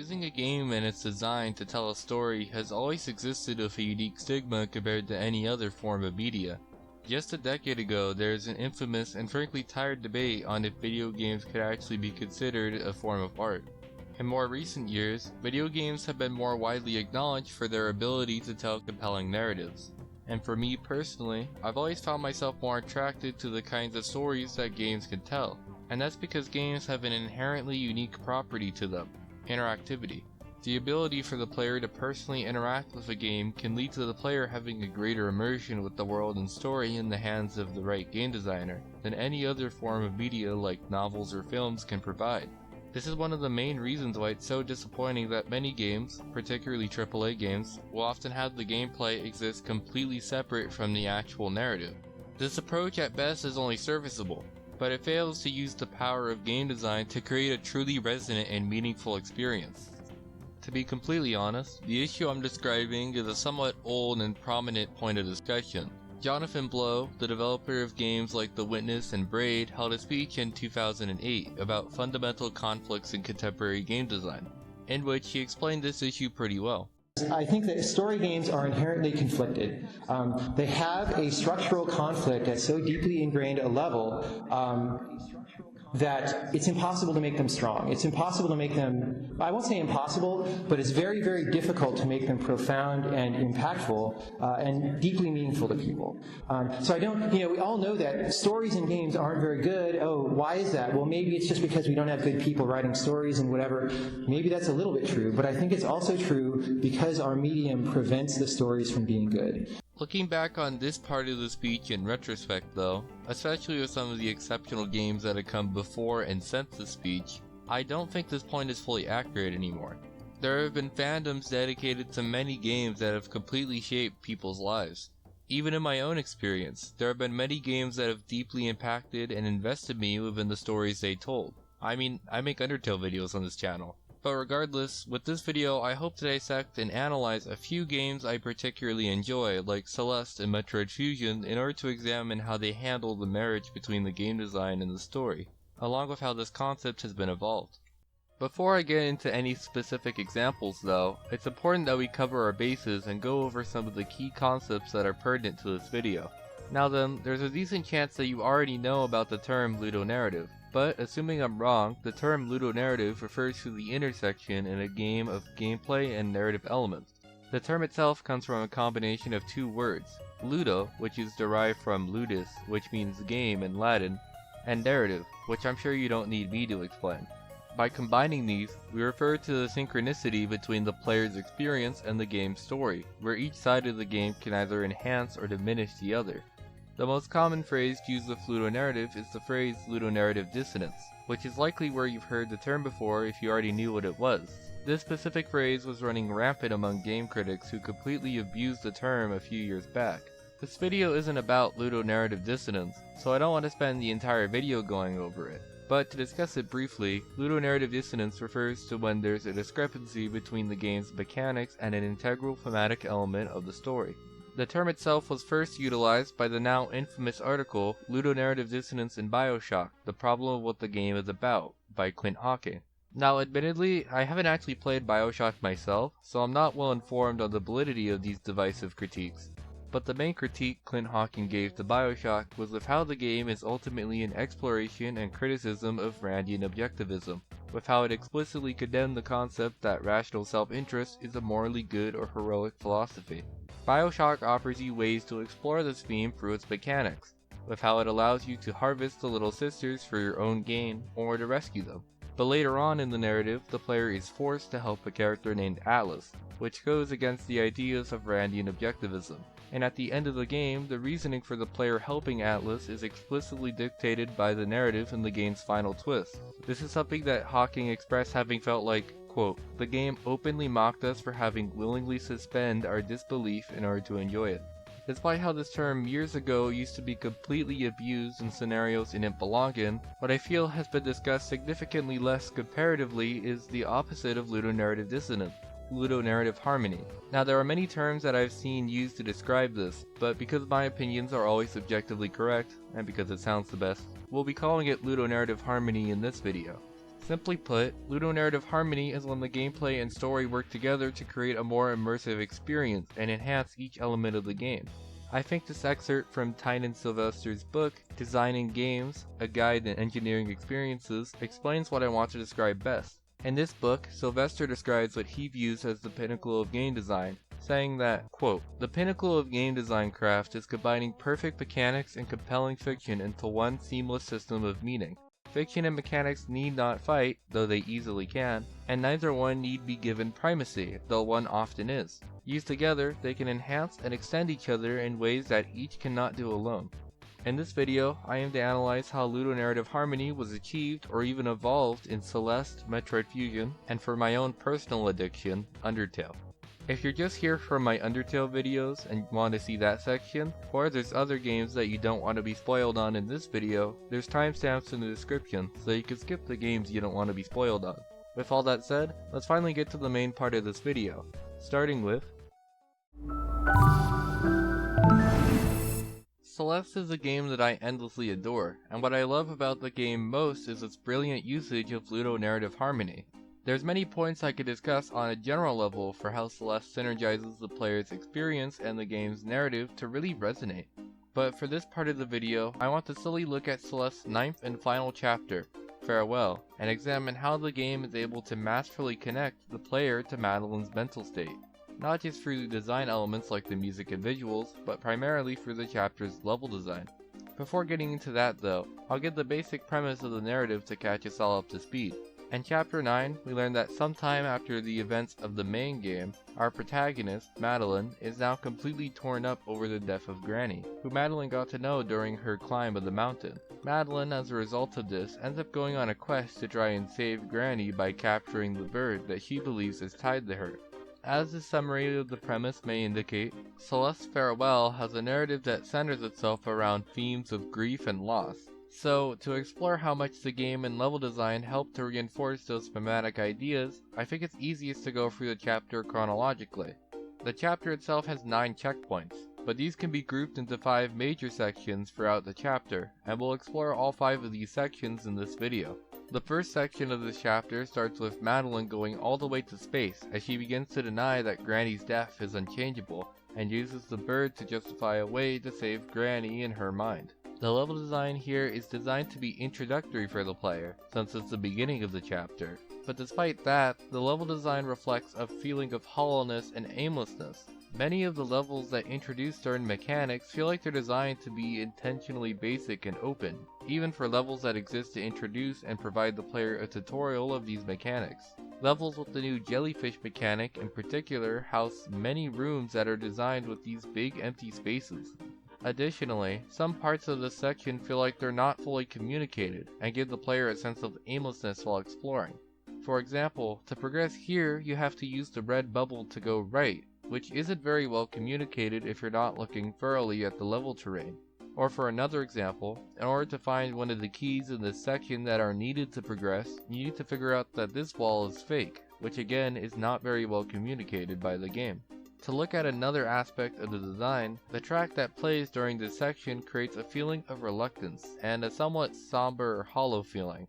Using a game and its design to tell a story has always existed with a unique stigma compared to any other form of media. Just a decade ago, there is an infamous and frankly tired debate on if video games could actually be considered a form of art. In more recent years, video games have been more widely acknowledged for their ability to tell compelling narratives. And for me personally, I've always found myself more attracted to the kinds of stories that games can tell. And that's because games have an inherently unique property to them: interactivity. The ability for the player to personally interact with a game can lead to the player having a greater immersion with the world and story in the hands of the right game designer than any other form of media like novels or films can provide. This is one of the main reasons why it's so disappointing that many games, particularly AAA games, will often have the gameplay exist completely separate from the actual narrative. This approach at best is only serviceable, but it fails to use the power of game design to create a truly resonant and meaningful experience. To be completely honest, the issue I'm describing is a somewhat old and prominent point of discussion. Jonathan Blow, the developer of games like The Witness and Braid, held a speech in 2008 about fundamental conflicts in contemporary game design, in which he explained this issue pretty well. I think that story games are inherently conflicted. They have a structural conflict at so deeply ingrained a level that it's impossible to make them strong. It's impossible to make them, I won't say impossible, but it's very, very difficult to make them profound and impactful and deeply meaningful to people. So we all know that stories in games aren't very good. Oh, why is that? Well, maybe it's just because we don't have good people writing stories and whatever. Maybe that's a little bit true, but I think it's also true because our medium prevents the stories from being good. Looking back on this part of the speech in retrospect though, especially with some of the exceptional games that have come before and since the speech, I don't think this point is fully accurate anymore. There have been fandoms dedicated to many games that have completely shaped people's lives. Even in my own experience, there have been many games that have deeply impacted and invested me within the stories they told. I mean, I make Undertale videos on this channel. But regardless, with this video I hope to dissect and analyze a few games I particularly enjoy, like Celeste and Metroid Fusion, in order to examine how they handle the marriage between the game design and the story, along with how this concept has been evolved. Before I get into any specific examples though, it's important that we cover our bases and go over some of the key concepts that are pertinent to this video. Now then, there's a decent chance that you already know about the term ludonarrative. But, assuming I'm wrong, the term ludonarrative refers to the intersection in a game of gameplay and narrative elements. The term itself comes from a combination of two words, ludo, which is derived from ludus, which means game in Latin, and narrative, which I'm sure you don't need me to explain. By combining these, we refer to the synchronicity between the player's experience and the game's story, where each side of the game can either enhance or diminish the other. The most common phrase used with ludonarrative is the phrase ludonarrative dissonance, which is likely where you've heard the term before if you already knew what it was. This specific phrase was running rampant among game critics who completely abused the term a few years back. This video isn't about ludonarrative dissonance, so I don't want to spend the entire video going over it. But to discuss it briefly, ludonarrative dissonance refers to when there's a discrepancy between the game's mechanics and an integral thematic element of the story. The term itself was first utilized by the now infamous article Ludonarrative Dissonance in Bioshock, The Problem of What the Game is About, by Clint Hawking. Now admittedly, I haven't actually played Bioshock myself, so I'm not well informed on the validity of these divisive critiques. But the main critique Clint Hawking gave to Bioshock was with how the game is ultimately an exploration and criticism of Randian objectivism, with how it explicitly condemned the concept that rational self-interest is a morally good or heroic philosophy. Bioshock offers you ways to explore this theme through its mechanics, with how it allows you to harvest the little sisters for your own gain or to rescue them. But later on in the narrative, the player is forced to help a character named Atlas, which goes against the ideas of Randian objectivism. And at the end of the game, the reasoning for the player helping Atlas is explicitly dictated by the narrative in the game's final twist. This is something that Hawking expressed having felt like, quote, "The game openly mocked us for having willingly suspend our disbelief in order to enjoy it." Despite how this term years ago used to be completely abused in scenarios it didn't belong in, what I feel has been discussed significantly less comparatively is the opposite of ludonarrative dissonance: Ludonarrative Harmony. Now there are many terms that I've seen used to describe this, but because my opinions are always subjectively correct, and because it sounds the best, we'll be calling it Ludonarrative Harmony in this video. Simply put, Ludonarrative Harmony is when the gameplay and story work together to create a more immersive experience and enhance each element of the game. I think this excerpt from Tynan Sylvester's book, Designing Games, A Guide to Engineering Experiences, explains what I want to describe best. In this book, Sylvester describes what he views as the pinnacle of game design, saying that, quote, "The pinnacle of game design craft is combining perfect mechanics and compelling fiction into one seamless system of meaning. Fiction and mechanics need not fight, though they easily can, and neither one need be given primacy, though one often is. Used together, they can enhance and extend each other in ways that each cannot do alone." In this video, I aim to analyze how Ludonarrative Harmony was achieved or even evolved in Celeste, Metroid Fusion, and for my own personal addiction, Undertale. If you're just here for my Undertale videos and want to see that section, or there's other games that you don't want to be spoiled on in this video, there's timestamps in the description so you can skip the games you don't want to be spoiled on. With all that said, let's finally get to the main part of this video, starting with Celeste is a game that I endlessly adore, and what I love about the game most is its brilliant usage of Ludonarrative Harmony. There's many points I could discuss on a general level for how Celeste synergizes the player's experience and the game's narrative to really resonate. But for this part of the video, I want to solely look at Celeste's 9th and final chapter, Farewell, and examine how the game is able to masterfully connect the player to Madeline's mental state. Not just through the design elements like the music and visuals, but primarily through the chapter's level design. Before getting into that though, I'll give the basic premise of the narrative to catch us all up to speed. In Chapter 9, we learn that sometime after the events of the main game, our protagonist, Madeline, is now completely torn up over the death of Granny, who Madeline got to know during her climb of the mountain. Madeline, as a result of this, ends up going on a quest to try and save Granny by capturing the bird that she believes is tied to her. As the summary of the premise may indicate, Celeste's Farewell has a narrative that centers itself around themes of grief and loss. So, to explore how much the game and level design help to reinforce those thematic ideas, I think it's easiest to go through the chapter chronologically. The chapter itself has 9 checkpoints, but these can be grouped into 5 major sections throughout the chapter, and we'll explore all 5 of these sections in this video. The first section of this chapter starts with Madeline going all the way to space as she begins to deny that Granny's death is unchangeable, and uses the bird to justify a way to save Granny in her mind. The level design here is designed to be introductory for the player, since it's the beginning of the chapter, but despite that, the level design reflects a feeling of hollowness and aimlessness. Many of the levels that introduce certain mechanics feel like they're designed to be intentionally basic and open, even for levels that exist to introduce and provide the player a tutorial of these mechanics. Levels with the new jellyfish mechanic in particular house many rooms that are designed with these big empty spaces. Additionally, some parts of this section feel like they're not fully communicated and give the player a sense of aimlessness while exploring. For example, to progress here, you have to use the red bubble to go right, which isn't very well communicated if you're not looking thoroughly at the level terrain. Or for another example, in order to find one of the keys in this section that are needed to progress, you need to figure out that this wall is fake, which again is not very well communicated by the game. To look at another aspect of the design, the track that plays during this section creates a feeling of reluctance, and a somewhat somber or hollow feeling.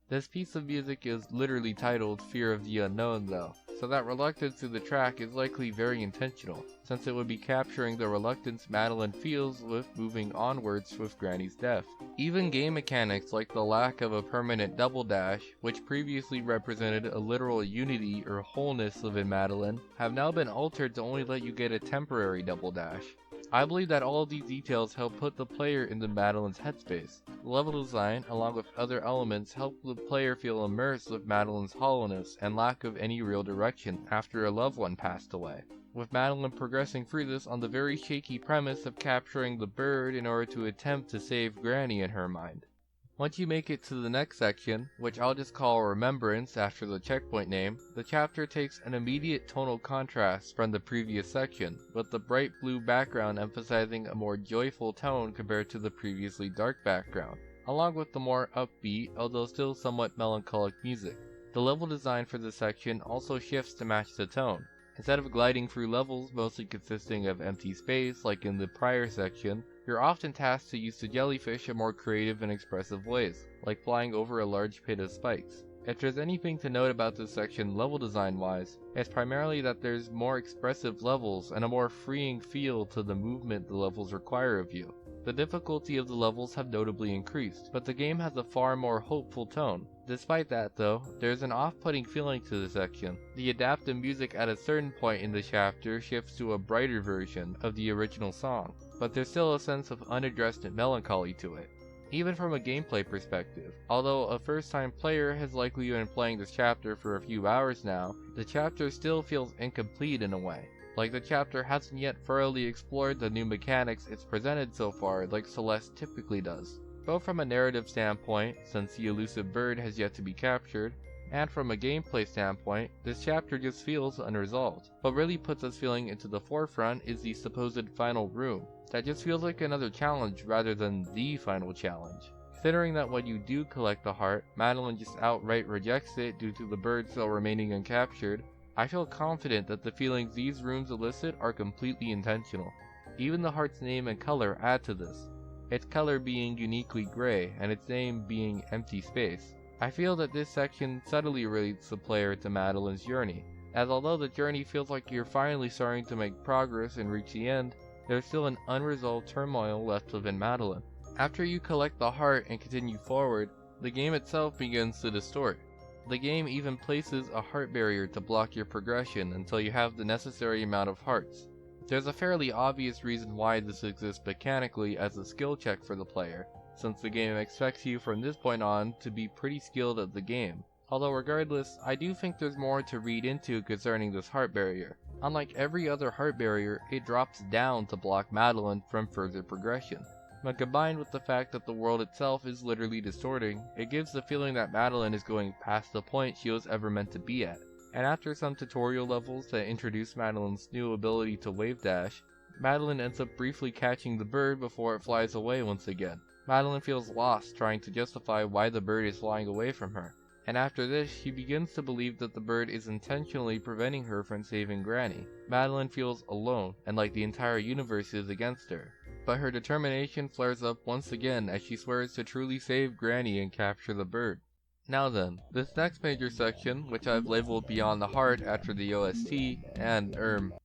This piece of music is literally titled Fear of the Unknown though, so that reluctance to the track is likely very intentional, since it would be capturing the reluctance Madeline feels with moving onwards with Granny's death. Even game mechanics like the lack of a permanent double dash, which previously represented a literal unity or wholeness within Madeline, have now been altered to only let you get a temporary double dash. I believe that all of these details help put the player into Madeline's headspace. The level design, along with other elements, help the player feel immersed with Madeline's hollowness and lack of any real direction after a loved one passed away, with Madeline progressing through this on the very shaky premise of capturing the bird in order to attempt to save Granny in her mind. Once you make it to the next section, which I'll just call Remembrance after the checkpoint name, the chapter takes an immediate tonal contrast from the previous section, with the bright blue background emphasizing a more joyful tone compared to the previously dark background, along with the more upbeat, although still somewhat melancholic music. The level design for this section also shifts to match the tone. Instead of gliding through levels mostly consisting of empty space like in the prior section, you're often tasked to use the jellyfish in more creative and expressive ways, like flying over a large pit of spikes. If there's anything to note about this section level design wise, it's primarily that there's more expressive levels and a more freeing feel to the movement the levels require of you. The difficulty of the levels have notably increased, but the game has a far more hopeful tone. Despite that though, there's an off-putting feeling to the section. The adaptive music at a certain point in the chapter shifts to a brighter version of the original song, but there's still a sense of unaddressed melancholy to it. Even from a gameplay perspective, although a first-time player has likely been playing this chapter for a few hours now, the chapter still feels incomplete in a way. Like the chapter hasn't yet thoroughly explored the new mechanics it's presented so far like Celeste typically does. Both from a narrative standpoint, since the elusive bird has yet to be captured, and from a gameplay standpoint, this chapter just feels unresolved. What really puts us feeling into the forefront is the supposed final room. That just feels like another challenge rather than the final challenge. Considering that when you do collect the heart, Madeline just outright rejects it due to the bird still remaining uncaptured, I feel confident that the feelings these rooms elicit are completely intentional. Even the heart's name and color add to this, its color being uniquely gray and its name being empty space. I feel that this section subtly relates the player to Madeline's journey, as although the journey feels like you're finally starting to make progress and reach the end, there's still an unresolved turmoil left within Madeline. After you collect the heart and continue forward, the game itself begins to distort. The game even places a heart barrier to block your progression until you have the necessary amount of hearts. There's a fairly obvious reason why this exists mechanically as a skill check for the player, since the game expects you from this point on to be pretty skilled at the game. Although regardless, I do think there's more to read into concerning this heart barrier. Unlike every other heart barrier, it drops down to block Madeline from further progression. When combined with the fact that the world itself is literally distorting, it gives the feeling that Madeline is going past the point she was ever meant to be at. And after some tutorial levels that introduce Madeline's new ability to wave dash, Madeline ends up briefly catching the bird before it flies away once again. Madeline feels lost trying to justify why the bird is flying away from her. And after this, she begins to believe that the bird is intentionally preventing her from saving Granny. Madeline feels alone, and like the entire universe is against her. But her determination flares up once again as she swears to truly save Granny and capture the bird. Now then, this next major section, which I've labeled Beyond the Heart after the OST, and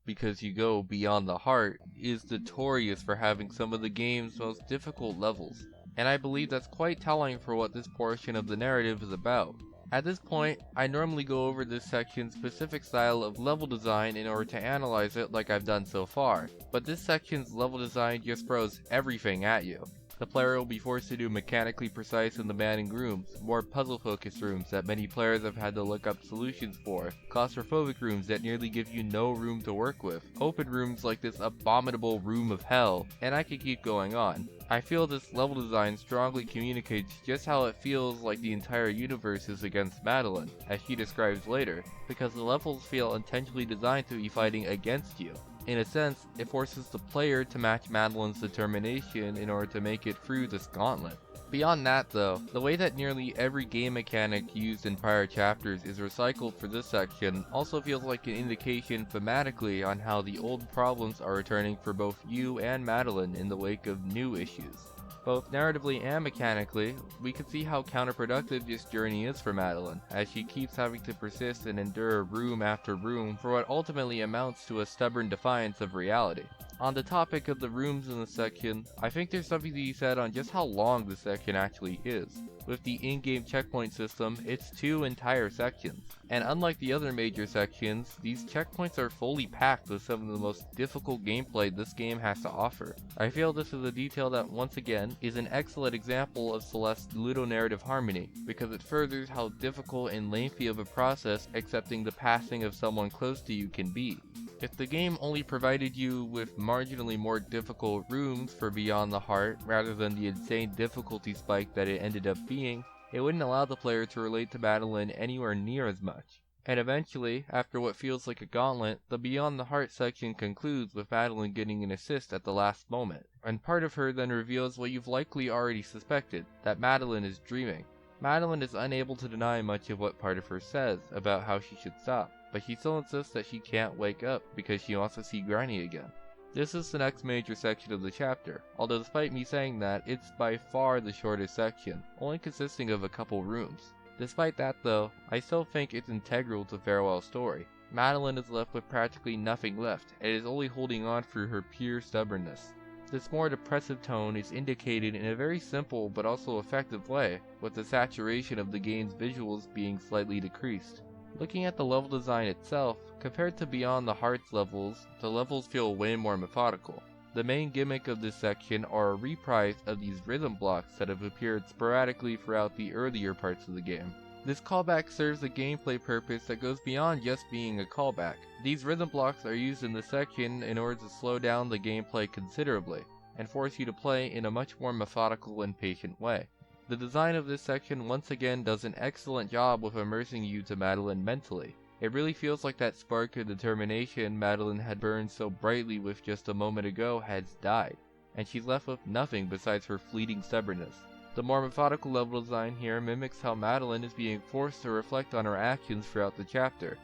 because you go beyond the heart, is notorious for having some of the game's most difficult levels. And I believe that's quite telling for what this portion of the narrative is about. At this point, I normally go over this section's specific style of level design in order to analyze it like I've done so far, but this section's level design just throws everything at you. The player will be forced to do mechanically precise and demanding rooms, more puzzle-focused rooms that many players have had to look up solutions for, claustrophobic rooms that nearly give you no room to work with, open rooms like this abominable room of hell, and I could keep going on. I feel this level design strongly communicates just how it feels like the entire universe is against Madeline, as she describes later, because the levels feel intentionally designed to be fighting against you. In a sense, it forces the player to match Madeline's determination in order to make it through this gauntlet. Beyond that though, the way that nearly every game mechanic used in prior chapters is recycled for this section also feels like an indication thematically on how the old problems are returning for both you and Madeline in the wake of new issues. Both narratively and mechanically, we can see how counterproductive this journey is for Madeline, as she keeps having to persist and endure room after room for what ultimately amounts to a stubborn defiance of reality. On the topic of the rooms in this section, I think there's something to be said on just how long this section actually is. With the in-game checkpoint system, it's 2 entire sections. And unlike the other major sections, these checkpoints are fully packed with some of the most difficult gameplay this game has to offer. I feel this is a detail that once again is an excellent example of Celeste's Ludonarrative Harmony, because it furthers how difficult and lengthy of a process accepting the passing of someone close to you can be. If the game only provided you with marginally more difficult rooms for Beyond the Heart rather than the insane difficulty spike that it ended up being, it wouldn't allow the player to relate to Madeline anywhere near as much. And eventually, after what feels like a gauntlet, the Beyond the Heart section concludes with Madeline getting an assist at the last moment, and part of her then reveals what you've likely already suspected, that Madeline is dreaming. Madeline is unable to deny much of what part of her says about how she should stop, but she still insists that she can't wake up because she wants to see Granny again. This is the next major section of the chapter, although despite me saying that, it's by far the shortest section, only consisting of a couple rooms. Despite that though, I still think it's integral to Farewell's story. Madeline is left with practically nothing left, and is only holding on through her pure stubbornness. This more depressive tone is indicated in a very simple but also effective way, with the saturation of the game's visuals being slightly decreased. Looking at the level design itself, compared to Beyond the Hearts levels, the levels feel way more methodical. The main gimmick of this section are a reprise of these rhythm blocks that have appeared sporadically throughout the earlier parts of the game. This callback serves a gameplay purpose that goes beyond just being a callback. These rhythm blocks are used in this section in order to slow down the gameplay considerably, and force you to play in a much more methodical and patient way. The design of this section once again does an excellent job with immersing you to Madeline mentally. It really feels like that spark of determination Madeline had burned so brightly with just a moment ago has died, and she's left with nothing besides her fleeting stubbornness. The more methodical level design here mimics how Madeline is being forced to reflect on her actions throughout the chapter,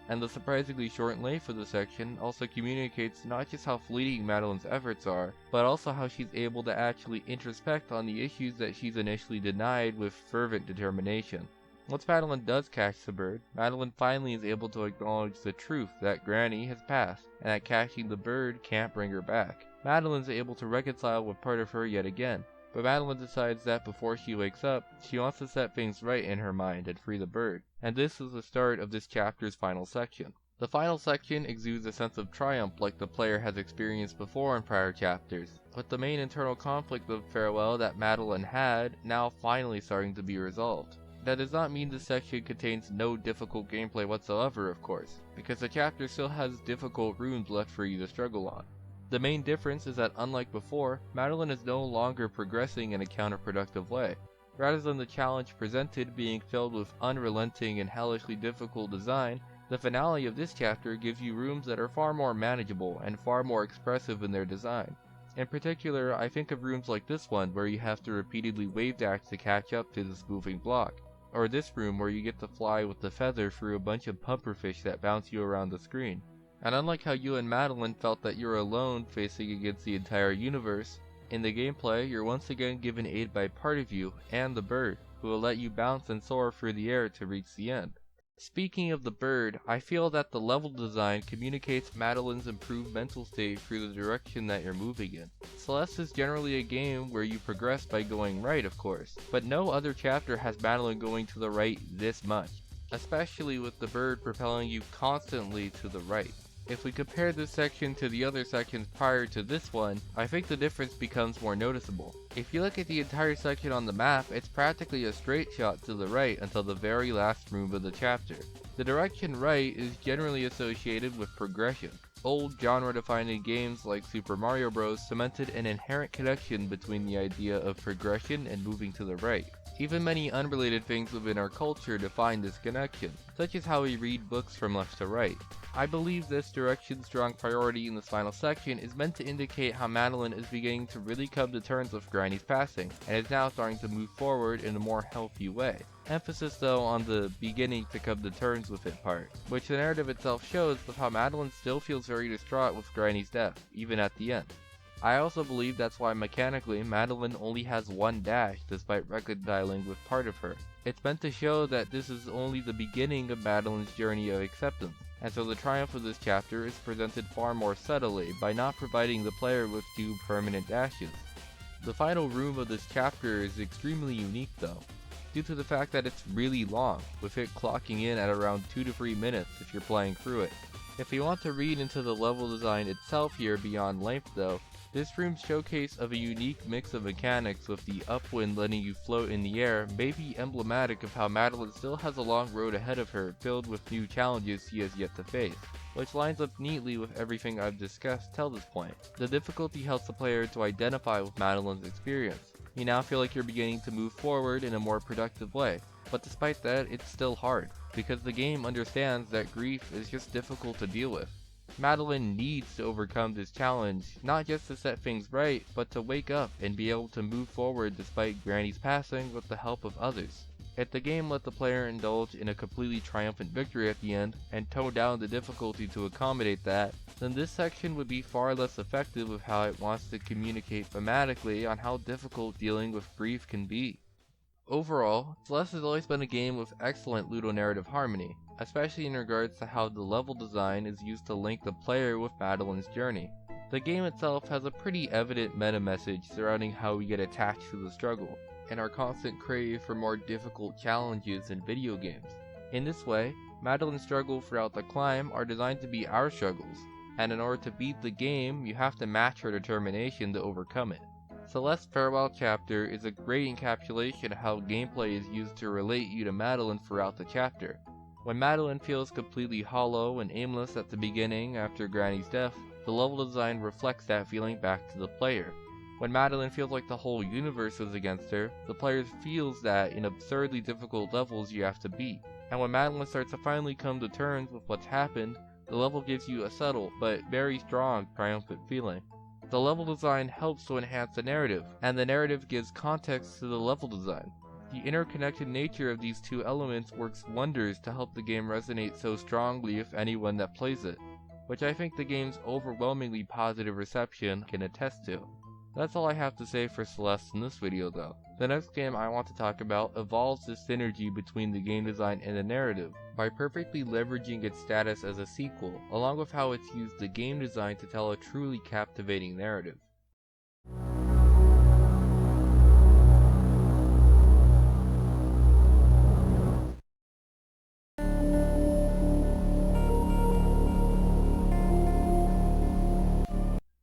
and the surprisingly short length of the section also communicates not just how fleeting Madeline's efforts are, but also how she's able to actually introspect on the issues that she's initially denied with fervent determination. Once Madeline does catch the bird, Madeline finally is able to acknowledge the truth that Granny has passed, and that catching the bird can't bring her back. Madeline's able to reconcile with part of her yet again, but Madeline decides that before she wakes up, she wants to set things right in her mind and free the bird, and this is the start of this chapter's final section. The final section exudes a sense of triumph like the player has experienced before in prior chapters, with the main internal conflict of Farewell that Madeline had now finally starting to be resolved. That does not mean this section contains no difficult gameplay whatsoever, of course, because the chapter still has difficult rooms left for you to struggle on. The main difference is that unlike before, Madeline is no longer progressing in a counterproductive way. Rather than the challenge presented being filled with unrelenting and hellishly difficult design, the finale of this chapter gives you rooms that are far more manageable and far more expressive in their design. In particular, I think of rooms like this one where you have to repeatedly wave dash to catch up to this moving block, or this room where you get to fly with the feather through a bunch of pufferfish that bounce you around the screen. And unlike how you and Madeline felt that you're alone facing against the entire universe, in the gameplay you're once again given aid by part of you and the bird, who will let you bounce and soar through the air to reach the end. Speaking of the bird, I feel that the level design communicates Madeline's improved mental state through the direction that you're moving in. Celeste is generally a game where you progress by going right, of course, but no other chapter has Madeline going to the right this much, especially with the bird propelling you constantly to the right. If we compare this section to the other sections prior to this one, I think the difference becomes more noticeable. If you look at the entire section on the map, it's practically a straight shot to the right until the very last room of the chapter. The direction right is generally associated with progression. Old genre-defining games like Super Mario Bros. Cemented an inherent connection between the idea of progression and moving to the right. Even many unrelated things within our culture define this connection, such as how we read books from left to right. I believe this direction's strong priority in this final section is meant to indicate how Madeline is beginning to really come to terms with Granny's passing, and is now starting to move forward in a more healthy way. Emphasis though on the beginning to come to terms with it part, which the narrative itself shows with how Madeline still feels very distraught with Granny's death, even at the end. I also believe that's why mechanically Madeline only has one dash despite reconciling with part of her. It's meant to show that this is only the beginning of Madeline's journey of acceptance, and so the triumph of this chapter is presented far more subtly by not providing the player with two permanent dashes. The final room of this chapter is extremely unique though, due to the fact that it's really long, with it clocking in at around 2 to 3 minutes if you're playing through it. If you want to read into the level design itself here beyond length though, this room's showcase of a unique mix of mechanics with the upwind letting you float in the air may be emblematic of how Madeline still has a long road ahead of her filled with new challenges she has yet to face, which lines up neatly with everything I've discussed till this point. The difficulty helps the player to identify with Madeline's experience. You now feel like you're beginning to move forward in a more productive way, but despite that, it's still hard, because the game understands that grief is just difficult to deal with. Madeline needs to overcome this challenge, not just to set things right, but to wake up and be able to move forward despite Granny's passing with the help of others. If the game let the player indulge in a completely triumphant victory at the end, and tone down the difficulty to accommodate that, then this section would be far less effective with how it wants to communicate thematically on how difficult dealing with grief can be. Overall, Celeste has always been a game with excellent ludonarrative harmony, especially in regards to how the level design is used to link the player with Madeline's journey. The game itself has a pretty evident meta message surrounding how we get attached to the struggle, and our constant crave for more difficult challenges in video games. In this way, Madeline's struggle throughout the climb are designed to be our struggles, and in order to beat the game, you have to match her determination to overcome it. Celeste's farewell chapter is a great encapsulation of how gameplay is used to relate you to Madeline throughout the chapter. When Madeline feels completely hollow and aimless at the beginning after Granny's death, the level design reflects that feeling back to the player. When Madeline feels like the whole universe is against her, the player feels that in absurdly difficult levels you have to beat. And when Madeline starts to finally come to terms with what's happened, the level gives you a subtle but very strong triumphant feeling. The level design helps to enhance the narrative, and the narrative gives context to the level design. The interconnected nature of these two elements works wonders to help the game resonate so strongly with anyone that plays it, which I think the game's overwhelmingly positive reception can attest to. That's all I have to say for Celeste in this video though. The next game I want to talk about evolves the synergy between the game design and the narrative, by perfectly leveraging its status as a sequel, along with how it's used the game design to tell a truly captivating narrative.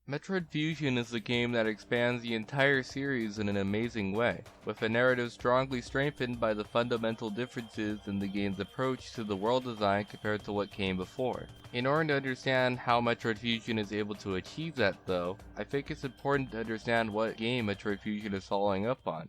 Metroid Fusion is a game that expands the entire series in an amazing way, with a narrative strongly strengthened by the fundamental differences in the game's approach to the world design compared to what came before. In order to understand how Metroid Fusion is able to achieve that though, I think it's important to understand what game Metroid Fusion is following up on.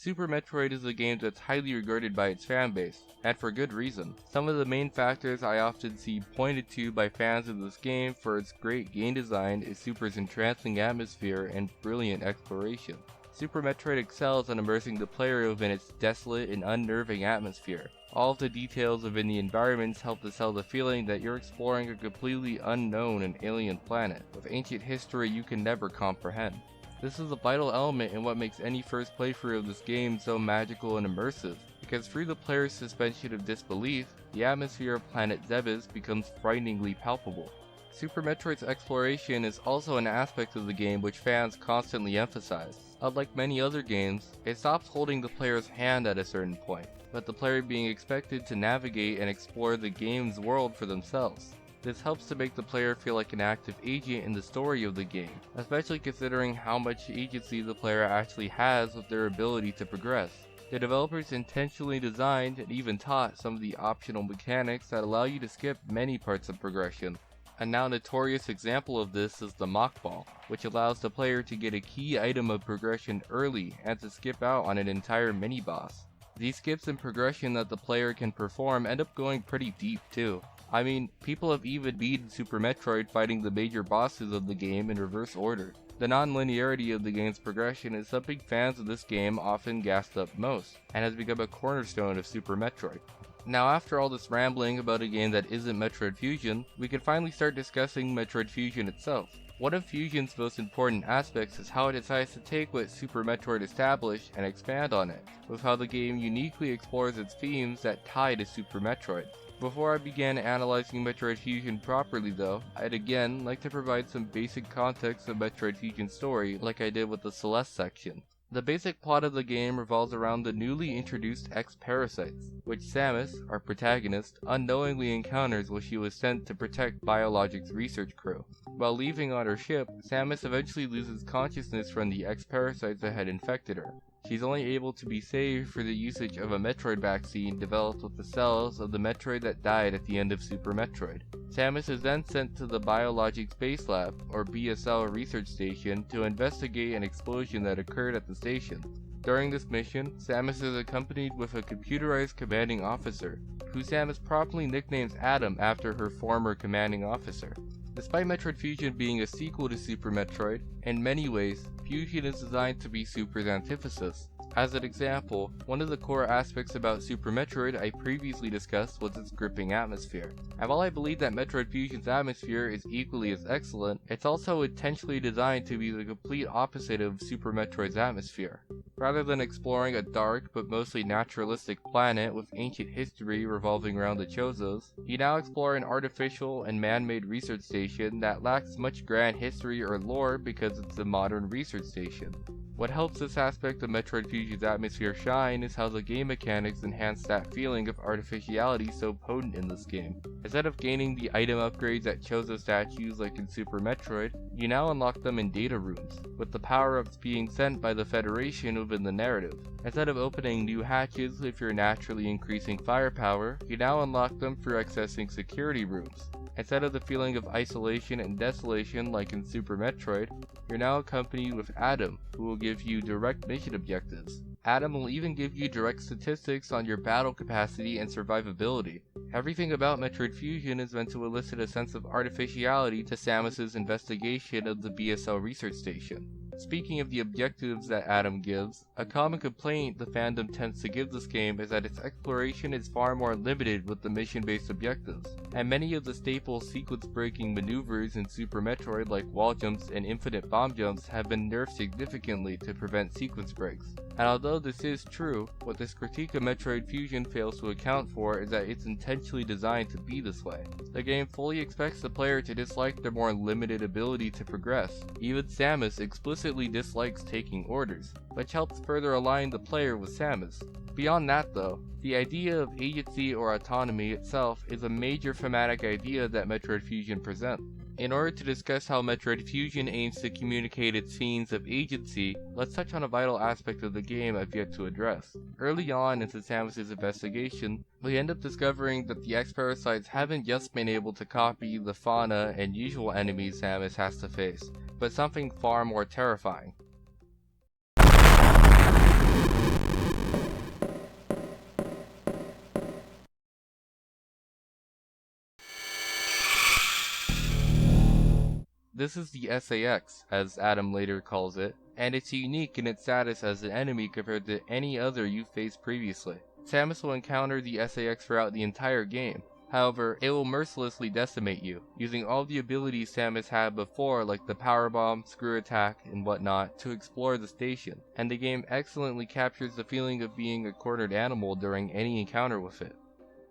Super Metroid is a game that's highly regarded by its fanbase, and for good reason. Some of the main factors I often see pointed to by fans of this game for its great game design is Super's entrancing atmosphere and brilliant exploration. Super Metroid excels on immersing the player within its desolate and unnerving atmosphere. All of the details within the environments help to sell the feeling that you're exploring a completely unknown and alien planet, with ancient history you can never comprehend. This is a vital element in what makes any first playthrough of this game so magical and immersive, because through the player's suspension of disbelief, the atmosphere of planet Zebes becomes frighteningly palpable. Super Metroid's exploration is also an aspect of the game which fans constantly emphasize. Unlike many other games, it stops holding the player's hand at a certain point, but the player being expected to navigate and explore the game's world for themselves. This helps to make the player feel like an active agent in the story of the game, especially considering how much agency the player actually has with their ability to progress. The developers intentionally designed and even taught some of the optional mechanics that allow you to skip many parts of progression. A now notorious example of this is the Mock Ball, which allows the player to get a key item of progression early and to skip out on an entire mini-boss. These skips in progression that the player can perform end up going pretty deep too. I mean, people have even beaten Super Metroid fighting the major bosses of the game in reverse order. The non-linearity of the game's progression is something fans of this game often gassed up most, and has become a cornerstone of Super Metroid. Now after all this rambling about a game that isn't Metroid Fusion, we can finally start discussing Metroid Fusion itself. One of Fusion's most important aspects is how it decides to take what Super Metroid established and expand on it, with how the game uniquely explores its themes that tie to Super Metroid. Before I begin analyzing Metroid Fusion properly though, I'd again like to provide some basic context of Metroid Fusion's story like I did with the Celeste section. The basic plot of the game revolves around the newly introduced X-Parasites, which Samus, our protagonist, unknowingly encounters while she was sent to protect Biologic's research crew. While leaving on her ship, Samus eventually loses consciousness from the X-Parasites that had infected her. She's only able to be saved through the usage of a Metroid vaccine developed with the cells of the Metroid that died at the end of Super Metroid. Samus is then sent to the Biologic Space Lab, or BSL research station, to investigate an explosion that occurred at the station. During this mission, Samus is accompanied with a computerized commanding officer, who Samus promptly nicknames Adam after her former commanding officer. Despite Metroid Fusion being a sequel to Super Metroid, in many ways, Fusion is designed to be Super's antithesis. As an example, one of the core aspects about Super Metroid I previously discussed was its gripping atmosphere. And while I believe that Metroid Fusion's atmosphere is equally as excellent, it's also intentionally designed to be the complete opposite of Super Metroid's atmosphere. Rather than exploring a dark but mostly naturalistic planet with ancient history revolving around the Chozos, you now explore an artificial and man-made research station that lacks much grand history or lore because it's a modern research station. What helps this aspect of Metroid Fusion's atmosphere shine is how the game mechanics enhance that feeling of artificiality so potent in this game. Instead of gaining the item upgrades at Chozo statues like in Super Metroid, you now unlock them in data rooms, with the power-ups being sent by the Federation within the narrative. Instead of opening new hatches if you're naturally increasing firepower, you now unlock them through accessing security rooms. Instead of the feeling of isolation and desolation like in Super Metroid, you're now accompanied with Adam, who will give you direct mission objectives. Adam will even give you direct statistics on your battle capacity and survivability. Everything about Metroid Fusion is meant to elicit a sense of artificiality to Samus's investigation of the BSL research station. Speaking of the objectives that Adam gives, a common complaint the fandom tends to give this game is that its exploration is far more limited with the mission-based objectives, and many of the staple sequence-breaking maneuvers in Super Metroid like wall jumps and infinite bomb jumps have been nerfed significantly to prevent sequence breaks. And although this is true, what this critique of Metroid Fusion fails to account for is that it's intentionally designed to be this way. The game fully expects the player to dislike their more limited ability to progress. Even Samus explicitly dislikes taking orders, which helps further align the player with Samus. Beyond that though, the idea of agency or autonomy itself is a major thematic idea that Metroid Fusion presents. In order to discuss how Metroid Fusion aims to communicate its themes of agency, let's touch on a vital aspect of the game I've yet to address. Early on into Samus's investigation, we end up discovering that the X-Parasites haven't just been able to copy the fauna and usual enemies Samus has to face, but something far more terrifying. This is the SAX, as Adam later calls it, and it's unique in its status as an enemy compared to any other you've faced previously. Samus will encounter the SAX throughout the entire game. However, it will mercilessly decimate you, using all the abilities Samus had before like the power bomb, screw attack, and whatnot to explore the station, and the game excellently captures the feeling of being a cornered animal during any encounter with it.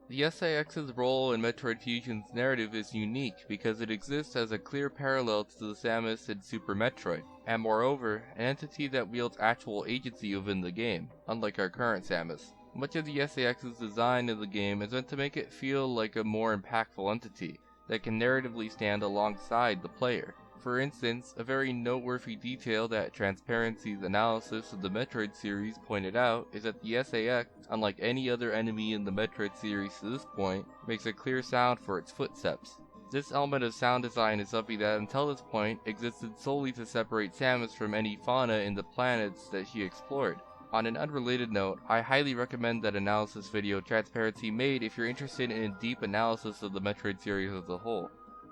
The SAX's role in Metroid Fusion's narrative is unique because it exists as a clear parallel to the Samus in Super Metroid, and moreover, an entity that wields actual agency within the game, unlike our current Samus. Much of the SAX's design in the game is meant to make it feel like a more impactful entity that can narratively stand alongside the player. For instance, a very noteworthy detail that Transparency's analysis of the Metroid series pointed out is that the SAX, unlike any other enemy in the Metroid series to this point, makes a clear sound for its footsteps. This element of sound design is something that until this point existed solely to separate Samus from any fauna in the planets that she explored. On an unrelated note, I highly recommend that analysis video Transparency made if you're interested in a deep analysis of the Metroid series as a whole.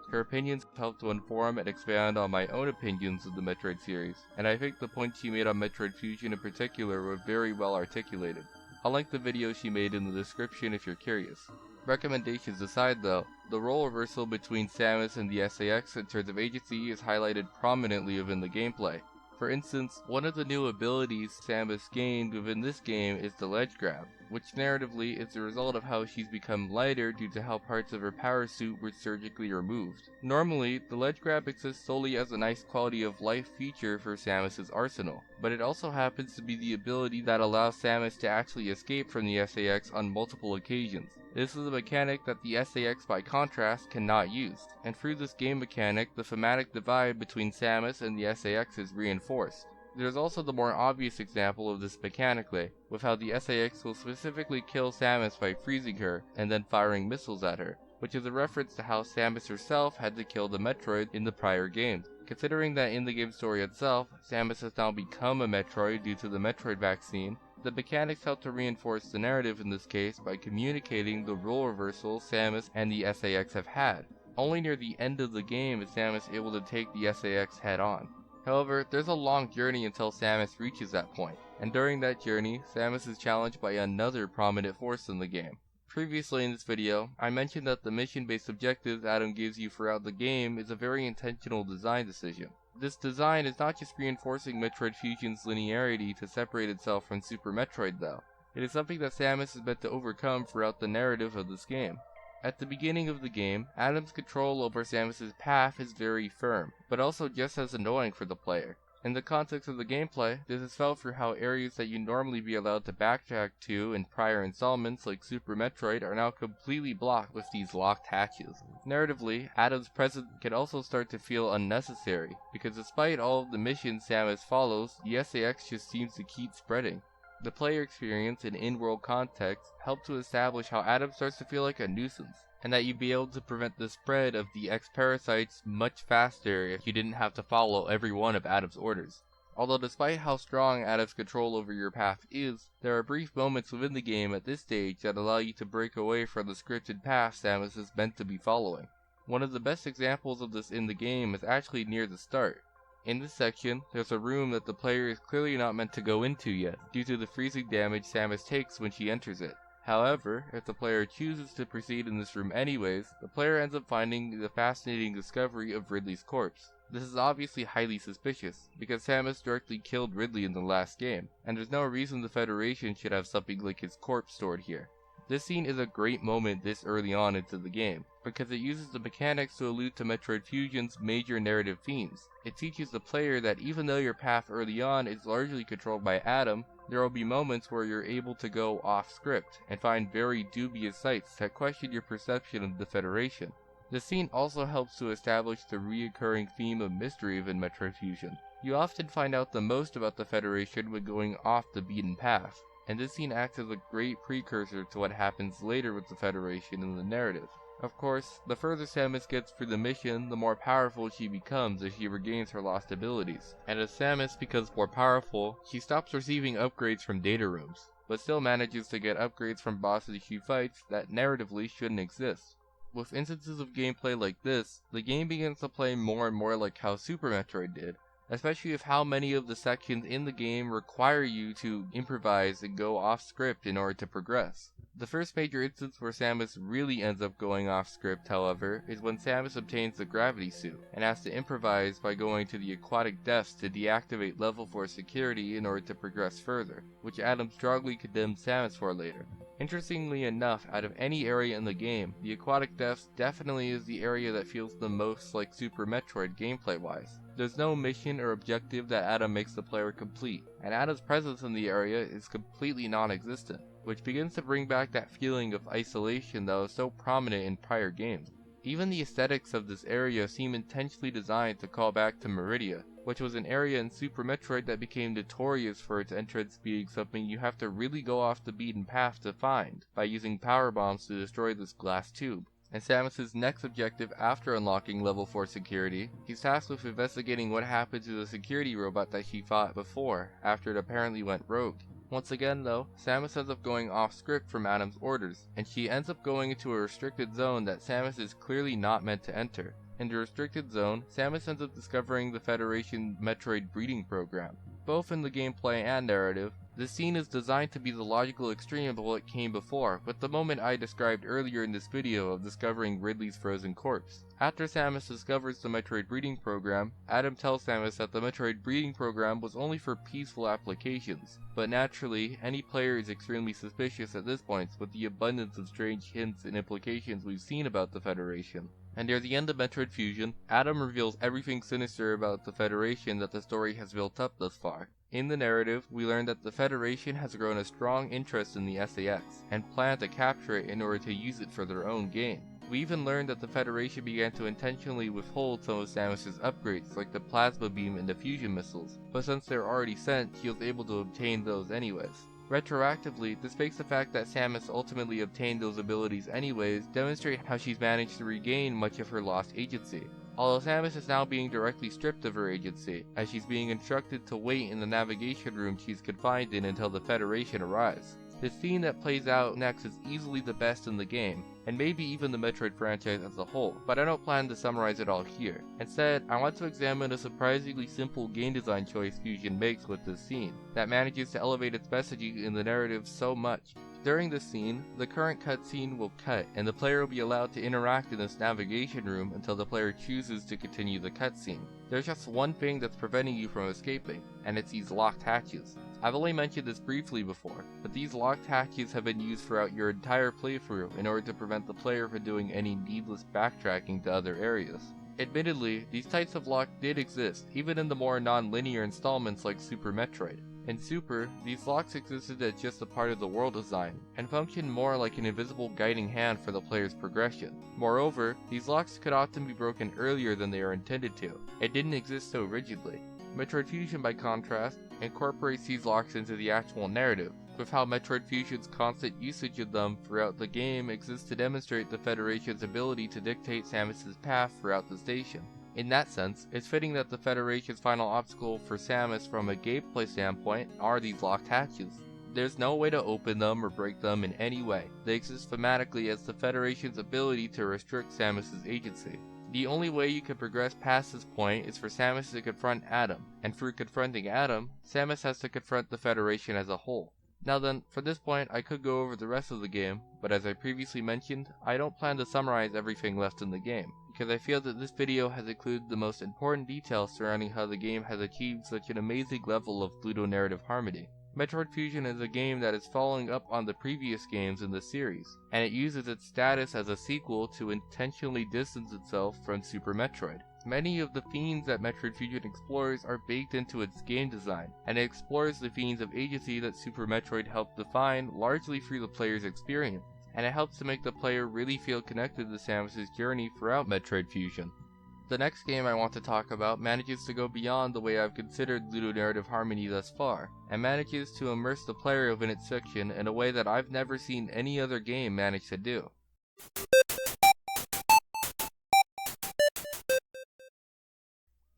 Her opinions help to inform and expand on my own opinions of the Metroid series, and I think the points she made on Metroid Fusion in particular were very well articulated. I'll link the video she made in the description if you're curious. Recommendations aside though, the role reversal between Samus and the SAX in terms of agency is highlighted prominently within the gameplay. For instance, one of the new abilities Samus gained within this game is the ledge grab, which narratively is the result of how she's become lighter due to how parts of her power suit were surgically removed. Normally, the ledge grab exists solely as a nice quality of life feature for Samus's arsenal, but it also happens to be the ability that allows Samus to actually escape from the SAX on multiple occasions. This is a mechanic that the SAX by contrast cannot use, and through this game mechanic the thematic divide between Samus and the SAX is reinforced. There's also the more obvious example of this mechanically, with how the SAX will specifically kill Samus by freezing her and then firing missiles at her, which is a reference to how Samus herself had to kill the Metroid in the prior games. Considering that in the game story itself, Samus has now become a Metroid due to the Metroid vaccine, the mechanics help to reinforce the narrative in this case by communicating the role reversal Samus and the SAX have had. Only near the end of the game is Samus able to take the SAX head on. However, there's a long journey until Samus reaches that point, and during that journey, Samus is challenged by another prominent force in the game. Previously in this video, I mentioned that the mission-based objectives Adam gives you throughout the game is a very intentional design decision. This design is not just reinforcing Metroid Fusion's linearity to separate itself from Super Metroid though. It is something that Samus is meant to overcome throughout the narrative of this game. At the beginning of the game, Adam's control over Samus's path is very firm, but also just as annoying for the player. In the context of the gameplay, this is felt through how areas that you normally be allowed to backtrack to in prior installments like Super Metroid are now completely blocked with these locked hatches. Narratively, Adam's presence can also start to feel unnecessary, because despite all of the missions Samus follows, the SAX just seems to keep spreading. The player experience and in-world context help to establish how Adam starts to feel like a nuisance, and that you'd be able to prevent the spread of the X-parasites much faster if you didn't have to follow every one of Adam's orders. Although despite how strong Adam's control over your path is, there are brief moments within the game at this stage that allow you to break away from the scripted path Samus is meant to be following. One of the best examples of this in the game is actually near the start. In this section, there's a room that the player is clearly not meant to go into yet, due to the freezing damage Samus takes when she enters it. However, if the player chooses to proceed in this room anyways, the player ends up finding the fascinating discovery of Ridley's corpse. This is obviously highly suspicious, because Samus directly killed Ridley in the last game, and there's no reason the Federation should have something like his corpse stored here. This scene is a great moment this early on into the game, because it uses the mechanics to allude to Metroid Fusion's major narrative themes. It teaches the player that even though your path early on is largely controlled by Adam, there will be moments where you're able to go off script and find very dubious sights that question your perception of the Federation. The scene also helps to establish the recurring theme of mystery within Metroid Fusion. You often find out the most about the Federation when going off the beaten path, and this scene acts as a great precursor to what happens later with the Federation in the narrative. Of course, the further Samus gets through the mission, the more powerful she becomes as she regains her lost abilities. And as Samus becomes more powerful, she stops receiving upgrades from data rooms, but still manages to get upgrades from bosses she fights that narratively shouldn't exist. With instances of gameplay like this, the game begins to play more and more like how Super Metroid did, especially with how many of the sections in the game require you to improvise and go off script in order to progress. The first major instance where Samus really ends up going off script, however, is when Samus obtains the gravity suit, and has to improvise by going to the aquatic depths to deactivate level 4 security in order to progress further, which Adam strongly condemns Samus for later. Interestingly enough, out of any area in the game, the aquatic depths definitely is the area that feels the most like Super Metroid gameplay-wise. There's no mission or objective that Adam makes the player complete, and Adam's presence in the area is completely non-existent, which begins to bring back that feeling of isolation that was so prominent in prior games. Even the aesthetics of this area seem intentionally designed to call back to Meridia, which was an area in Super Metroid that became notorious for its entrance being something you have to really go off the beaten path to find, by using power bombs to destroy this glass tube. And Samus's next objective after unlocking level 4 security, he's tasked with investigating what happened to the security robot that she fought before, after it apparently went rogue. Once again though, Samus ends up going off script from Adam's orders, and she ends up going into a restricted zone that Samus is clearly not meant to enter. In the restricted zone, Samus ends up discovering the Federation Metroid breeding program. Both in the gameplay and narrative, this scene is designed to be the logical extreme of what came before, with the moment I described earlier in this video of discovering Ridley's frozen corpse. After Samus discovers the Metroid breeding program, Adam tells Samus that the Metroid breeding program was only for peaceful applications, but naturally, any player is extremely suspicious at this point with the abundance of strange hints and implications we've seen about the Federation. And near the end of Metroid Fusion, Adam reveals everything sinister about the Federation that the story has built up thus far. In the narrative, we learn that the Federation has grown a strong interest in the SAX, and plan to capture it in order to use it for their own gain. We even learned that the Federation began to intentionally withhold some of Samus's upgrades, like the plasma beam and the fusion missiles, but since they're already sent, she was able to obtain those anyways. Retroactively, this makes the fact that Samus ultimately obtained those abilities anyways demonstrate how she's managed to regain much of her lost agency. Although Samus is now being directly stripped of her agency, as she's being instructed to wait in the navigation room she's confined in until the Federation arrives. The scene that plays out next is easily the best in the game, and maybe even the Metroid franchise as a whole, but I don't plan to summarize it all here. Instead, I want to examine a surprisingly simple game design choice Fusion makes with this scene, that manages to elevate its messaging in the narrative so much. During this scene, the current cutscene will cut, and the player will be allowed to interact in this navigation room until the player chooses to continue the cutscene. There's just one thing that's preventing you from escaping, and it's these locked hatches. I've only mentioned this briefly before, but these locked hatches have been used throughout your entire playthrough in order to prevent the player from doing any needless backtracking to other areas. Admittedly, these types of lock did exist, even in the more non-linear installments like Super Metroid. In Super, these locks existed as just a part of the world design, and functioned more like an invisible guiding hand for the player's progression. Moreover, these locks could often be broken earlier than they are intended to. It didn't exist so rigidly. Metroid Fusion, by contrast, incorporates these locks into the actual narrative, with how Metroid Fusion's constant usage of them throughout the game exists to demonstrate the Federation's ability to dictate Samus's path throughout the station. In that sense, it's fitting that the Federation's final obstacle for Samus from a gameplay standpoint are these locked hatches. There's no way to open them or break them in any way. They exist thematically as the Federation's ability to restrict Samus's agency. The only way you can progress past this point is for Samus to confront Adam, and through confronting Adam, Samus has to confront the Federation as a whole. Now then, for this point I could go over the rest of the game, but as I previously mentioned, I don't plan to summarize everything left in the game, because I feel that this video has included the most important details surrounding how the game has achieved such an amazing level of ludonarrative harmony. Metroid Fusion is a game that is following up on the previous games in the series, and it uses its status as a sequel to intentionally distance itself from Super Metroid. Many of the themes that Metroid Fusion explores are baked into its game design, and it explores the themes of agency that Super Metroid helped define largely through the player's experience, and it helps to make the player really feel connected to Samus's journey throughout Metroid Fusion. The next game I want to talk about manages to go beyond the way I've considered ludonarrative harmony thus far, and manages to immerse the player within its fiction in a way that I've never seen any other game manage to do.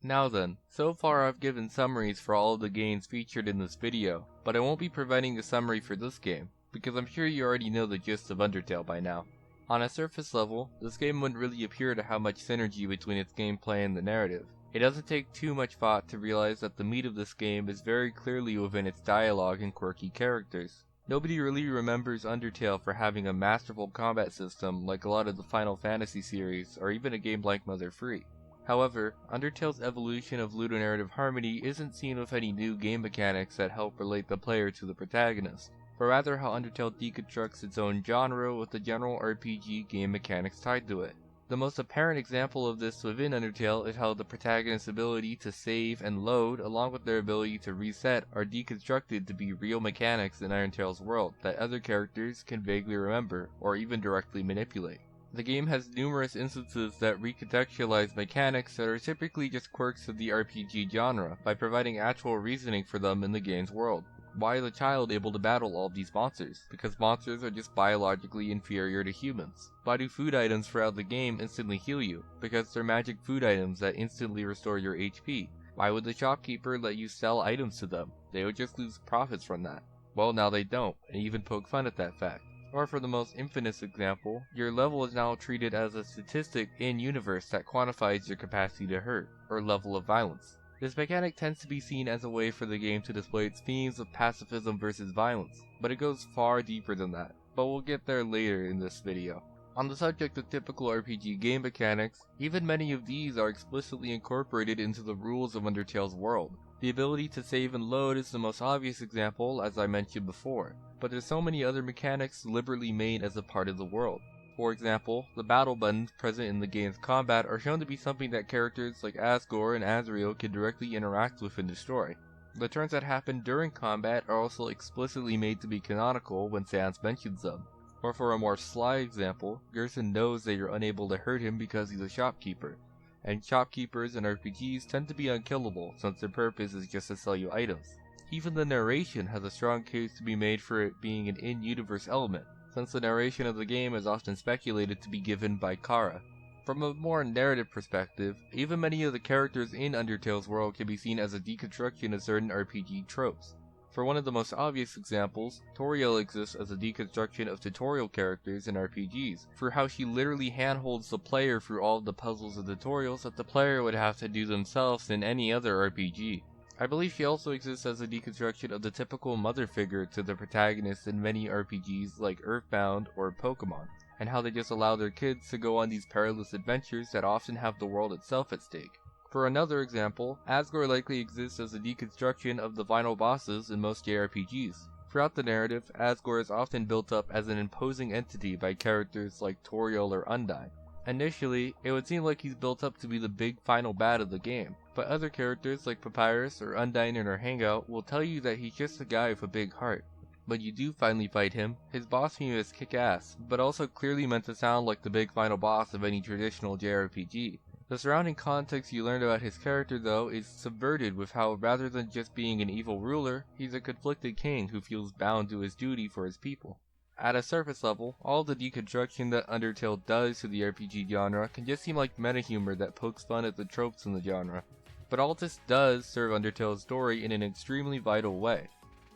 Now then, so far I've given summaries for all of the games featured in this video, but I won't be providing a summary for this game, because I'm sure you already know the gist of Undertale by now. On a surface level, this game wouldn't really appear to have much synergy between its gameplay and the narrative. It doesn't take too much thought to realize that the meat of this game is very clearly within its dialogue and quirky characters. Nobody really remembers Undertale for having a masterful combat system like a lot of the Final Fantasy series, or even a game like Mother 3. However, Undertale's evolution of ludonarrative harmony isn't seen with any new game mechanics that help relate the player to the protagonist, but rather how Undertale deconstructs its own genre with the general RPG game mechanics tied to it. The most apparent example of this within Undertale is how the protagonist's ability to save and load, along with their ability to reset, are deconstructed to be real mechanics in Undertale's world that other characters can vaguely remember, or even directly manipulate. The game has numerous instances that recontextualize mechanics that are typically just quirks of the RPG genre by providing actual reasoning for them in the game's world. Why is a child able to battle all of these monsters? Because monsters are just biologically inferior to humans. Why do food items throughout the game instantly heal you? Because they're magic food items that instantly restore your HP. Why would the shopkeeper let you sell items to them? They would just lose profits from that. Well, now they don't, and even poke fun at that fact. Or for the most infamous example, your level is now treated as a statistic in-universe that quantifies your capacity to hurt, or level of violence. This mechanic tends to be seen as a way for the game to display its themes of pacifism versus violence, but it goes far deeper than that, but we'll get there later in this video. On the subject of typical RPG game mechanics, even many of these are explicitly incorporated into the rules of Undertale's world. The ability to save and load is the most obvious example, as I mentioned before, but there's so many other mechanics deliberately made as a part of the world. For example, the battle buttons present in the game's combat are shown to be something that characters like Asgore and Azrael can directly interact with and destroy. The turns that happen during combat are also explicitly made to be canonical when Sans mentions them. Or for a more sly example, Gerson knows that you're unable to hurt him because he's a shopkeeper, and shopkeepers in RPGs tend to be unkillable since their purpose is just to sell you items. Even the narration has a strong case to be made for it being an in-universe element, since the narration of the game is often speculated to be given by Kara. From a more narrative perspective, even many of the characters in Undertale's world can be seen as a deconstruction of certain RPG tropes. For one of the most obvious examples, Toriel exists as a deconstruction of tutorial characters in RPGs, for how she literally handholds the player through all of the puzzles and tutorials that the player would have to do themselves in any other RPG. I believe she also exists as a deconstruction of the typical mother figure to the protagonist in many RPGs like Earthbound or Pokemon, and how they just allow their kids to go on these perilous adventures that often have the world itself at stake. For another example, Asgore likely exists as a deconstruction of the final bosses in most JRPGs. Throughout the narrative, Asgore is often built up as an imposing entity by characters like Toriel or Undyne. Initially, it would seem like he's built up to be the big final bad of the game, but other characters like Papyrus or Undyne in her hangout will tell you that he's just a guy with a big heart. When you do finally fight him, his boss theme is kick-ass, but also clearly meant to sound like the big final boss of any traditional JRPG. The surrounding context you learned about his character, though, is subverted with how, rather than just being an evil ruler, he's a conflicted king who feels bound to his duty for his people. At a surface level, all the deconstruction that Undertale does to the RPG genre can just seem like meta-humor that pokes fun at the tropes in the genre. But all this does serve Undertale's story in an extremely vital way.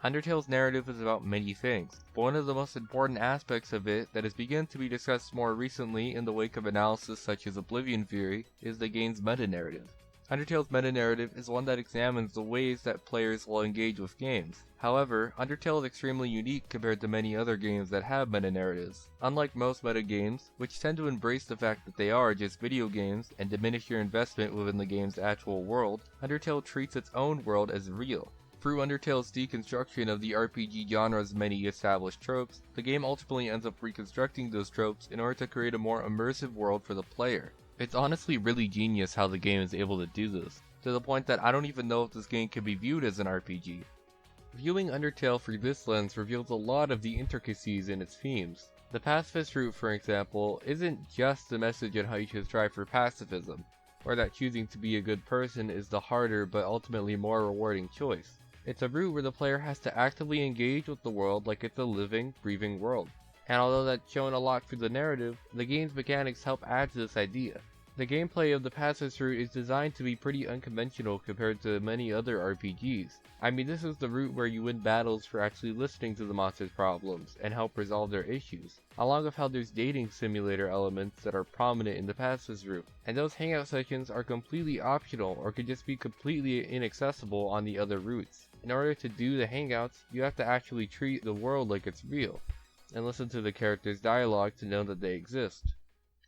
Undertale's narrative is about many things, but one of the most important aspects of it that has begun to be discussed more recently in the wake of analysis such as Oblivion Theory is the game's meta-narrative. Undertale's meta-narrative is one that examines the ways that players will engage with games. However, Undertale is extremely unique compared to many other games that have meta-narratives. Unlike most meta-games, which tend to embrace the fact that they are just video games and diminish your investment within the game's actual world, Undertale treats its own world as real. Through Undertale's deconstruction of the RPG genre's many established tropes, the game ultimately ends up reconstructing those tropes in order to create a more immersive world for the player. It's honestly really genius how the game is able to do this, to the point that I don't even know if this game can be viewed as an RPG. Viewing Undertale through this lens reveals a lot of the intricacies in its themes. The pacifist route, for example, isn't just a message on how you should strive for pacifism, or that choosing to be a good person is the harder but ultimately more rewarding choice. It's a route where the player has to actively engage with the world like it's a living, breathing world. And although that's shown a lot through the narrative, the game's mechanics help add to this idea. The gameplay of the pacifist route is designed to be pretty unconventional compared to many other RPGs. I mean, this is the route where you win battles for actually listening to the monster's problems and help resolve their issues, along with how there's dating simulator elements that are prominent in the pacifist route. And those hangout sessions are completely optional or could just be completely inaccessible on the other routes. In order to do the hangouts, you have to actually treat the world like it's real, and listen to the characters' dialogue to know that they exist.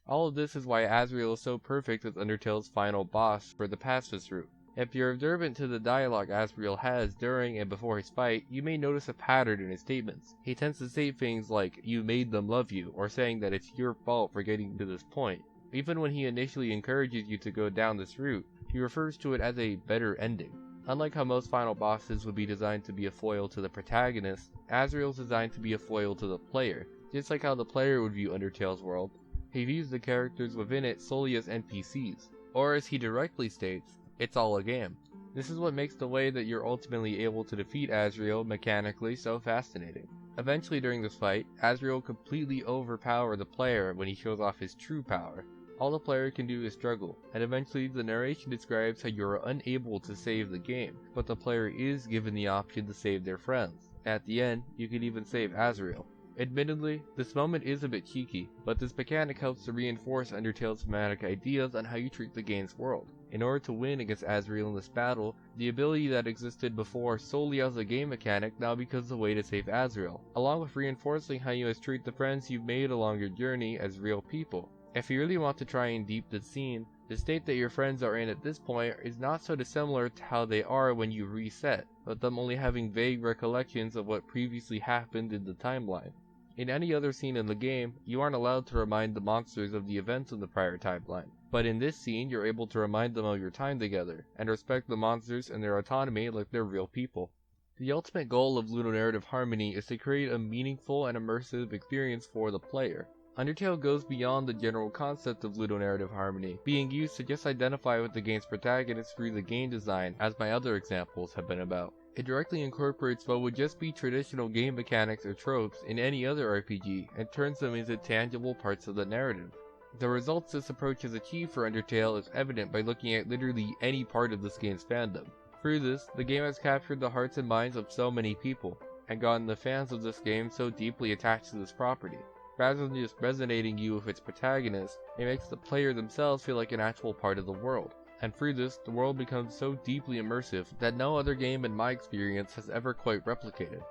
All of this is why Asriel is so perfect as Undertale's final boss for the pacifist route. If you're observant to the dialogue Asriel has during and before his fight, you may notice a pattern in his statements. He tends to say things like, "You made them love you," or saying that it's your fault for getting to this point. Even when he initially encourages you to go down this route, he refers to it as a better ending. Unlike how most final bosses would be designed to be a foil to the protagonist, Asriel is designed to be a foil to the player. Just like how the player would view Undertale's world, he views the characters within it solely as NPCs, or as he directly states, it's all a game. This is what makes the way that you're ultimately able to defeat Asriel mechanically so fascinating. Eventually during this fight, Asriel completely overpower the player when he shows off his true power. All the player can do is struggle, and eventually the narration describes how you are unable to save the game, but the player is given the option to save their friends. At the end, you can even save Asriel. Admittedly, this moment is a bit cheeky, but this mechanic helps to reinforce Undertale's thematic ideas on how you treat the game's world. In order to win against Asriel in this battle, the ability that existed before solely as a game mechanic now becomes a way to save Asriel, along with reinforcing how you must treat the friends you've made along your journey as real people. If you really want to try and deep the scene, the state that your friends are in at this point is not so dissimilar to how they are when you reset, with them only having vague recollections of what previously happened in the timeline. In any other scene in the game, you aren't allowed to remind the monsters of the events in the prior timeline, but in this scene you're able to remind them of your time together, and respect the monsters and their autonomy like they're real people. The ultimate goal of Ludonarrative Harmony is to create a meaningful and immersive experience for the player. Undertale goes beyond the general concept of Ludonarrative Harmony, being used to just identify with the game's protagonist through the game design, as my other examples have been about. It directly incorporates what would just be traditional game mechanics or tropes in any other RPG, and turns them into tangible parts of the narrative. The results this approach has achieved for Undertale is evident by looking at literally any part of this game's fandom. Through this, the game has captured the hearts and minds of so many people, and gotten the fans of this game so deeply attached to this property. Rather than just resonating you with its protagonist, it makes the player themselves feel like an actual part of the world. And through this, the world becomes so deeply immersive that no other game in my experience has ever quite replicated.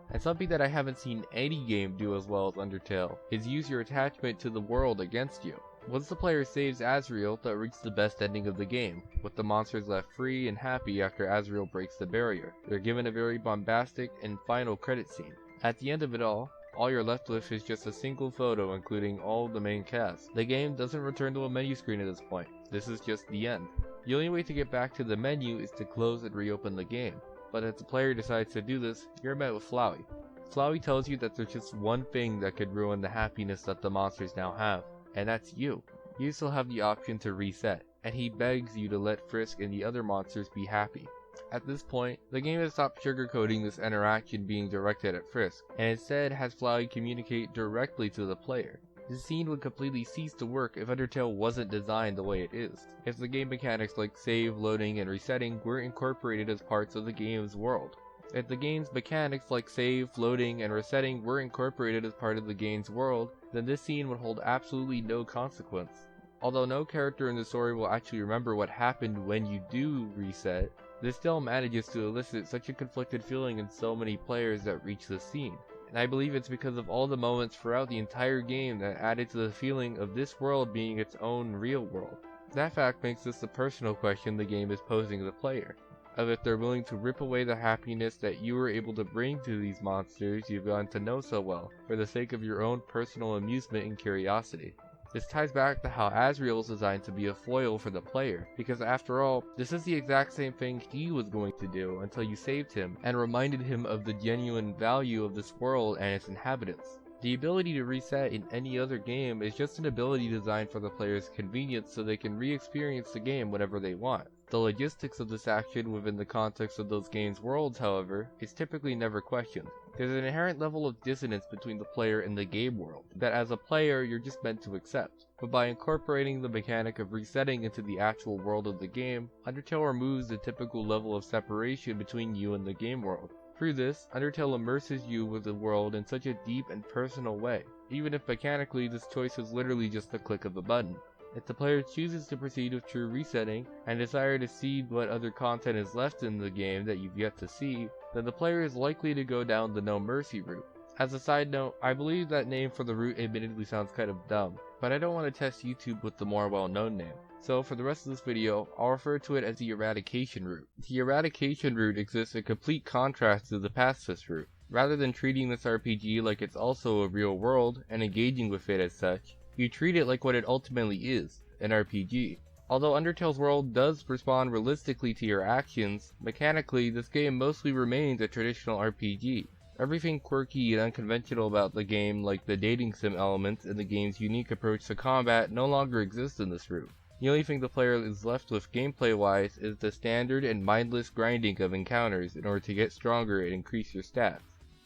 And something that I haven't seen any game do as well as Undertale is use your attachment to the world against you. Once the player saves Asriel, that reaches the best ending of the game, with the monsters left free and happy after Asriel breaks the barrier. They're given a very bombastic and final credit scene. At the end of it all you're left with is just a single photo including all of the main cast. The game doesn't return to a menu screen at this point. This is just the end. The only way to get back to the menu is to close and reopen the game. But if the player decides to do this, you're met with Flowey. Flowey tells you that there's just one thing that could ruin the happiness that the monsters now have, and that's you. You still have the option to reset, and he begs you to let Frisk and the other monsters be happy. At this point, the game has stopped sugarcoating this interaction being directed at Frisk, and instead has Flowey communicate directly to the player. This scene would completely cease to work if Undertale wasn't designed the way it is. If the game mechanics like save, loading, and resetting were incorporated as parts of the game's world. If the game's mechanics like save, loading, and resetting were incorporated as part of the game's world, then this scene would hold absolutely no consequence. Although no character in the story will actually remember what happened when you do reset, this still manages to elicit such a conflicted feeling in so many players that reach this scene. And I believe it's because of all the moments throughout the entire game that added to the feeling of this world being its own real world. That fact makes this the personal question the game is posing to the player, of if they're willing to rip away the happiness that you were able to bring to these monsters you've gotten to know so well, for the sake of your own personal amusement and curiosity. This ties back to how Asriel is designed to be a foil for the player, because after all, this is the exact same thing he was going to do until you saved him and reminded him of the genuine value of this world and its inhabitants. The ability to reset in any other game is just an ability designed for the player's convenience so they can re-experience the game whenever they want. The logistics of this action within the context of those games' worlds, however, is typically never questioned. There's an inherent level of dissonance between the player and the game world, that as a player you're just meant to accept. But by incorporating the mechanic of resetting into the actual world of the game, Undertale removes the typical level of separation between you and the game world. Through this, Undertale immerses you with the world in such a deep and personal way, even if mechanically this choice is literally just the click of a button. If the player chooses to proceed with true resetting, and desire to see what other content is left in the game that you've yet to see, then the player is likely to go down the no mercy route. As a side note, I believe that name for the route admittedly sounds kind of dumb, but I don't want to test YouTube with the more well-known name. So for the rest of this video, I'll refer to it as the eradication route. The eradication route exists in complete contrast to the pacifist route. Rather than treating this RPG like it's also a real world and engaging with it as such, you treat it like what it ultimately is, an RPG. Although Undertale's world does respond realistically to your actions, mechanically this game mostly remains a traditional RPG. Everything quirky and unconventional about the game, like the dating sim elements and the game's unique approach to combat, no longer exists in this route. The only thing the player is left with gameplay-wise is the standard and mindless grinding of encounters in order to get stronger and increase your stats.